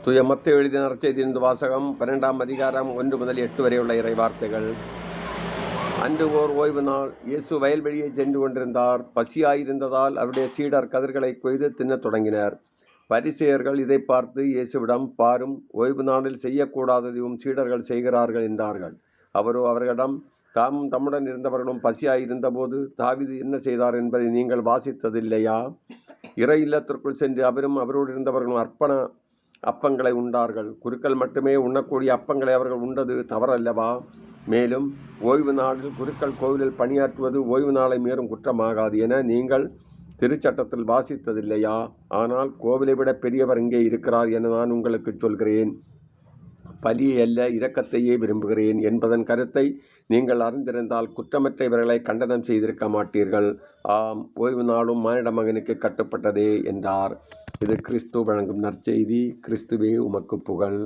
தூய மத்தேயு எழுதிய நற்செய்தியிலிருந்து வாசகம் 12ஆம் அதிகாரம் 1 முதல் 8 வரையுள்ள இறைவார்த்தைகள். அன்று ஓர் ஓய்வு நாள். இயேசு வயல்வெளியை சென்று கொண்டிருந்தார். பசியாயிருந்ததால் அவருடைய சீடர் கதிர்களை கொய்து தின்னத் தொடங்கினர். பரிசேயர்கள் இதை பார்த்து இயேசுவிடம், பாரும், ஓய்வு நாளில் செய்யக்கூடாததையும் சீடர்கள் செய்கிறார்கள் என்றார்கள். அவரோ அவர்களிடம், தாமும் தம்முடன் இருந்தவர்களும் பசியாயிருந்தபோது தாவீது என்ன செய்தார் என்பதை நீங்கள் வாசித்ததில்லையா? இறை இல்லத்திற்குள் சென்று அவரும் அவரோடு இருந்தவர்களும் அப்பங்களை உண்டார்கள். குருக்கள் மட்டுமே உண்ணக்கூடிய அப்பங்களை அவர்கள் உண்டது தவறல்லவா? மேலும் ஓய்வு நாளில் குருக்கள் கோவிலில் பணியாற்றுவது ஓய்வு நாளை மீறும் குற்றமாகாது என நீங்கள் திருச்சட்டத்தில் வாசித்ததில்லையா? ஆனால் கோவிலை விட பெரியவர் இங்கே இருக்கிறார் என நான் உங்களுக்கு சொல்கிறேன். பலியை அல்ல, இரக்கத்தையே விரும்புகிறேன் என்பதன் கருத்தை நீங்கள் அறிந்திருந்தால் குற்றமற்ற இவர்களை கண்டனம் செய்திருக்க மாட்டீர்கள். ஆம், ஓய்வு நாளும் மானிட மகனுக்கு கட்டுப்பட்டதே என்றார். இது கிறிஸ்து வழங்கும் நற்செய்தி. கிறிஸ்துவே உமக்கு புகழ்.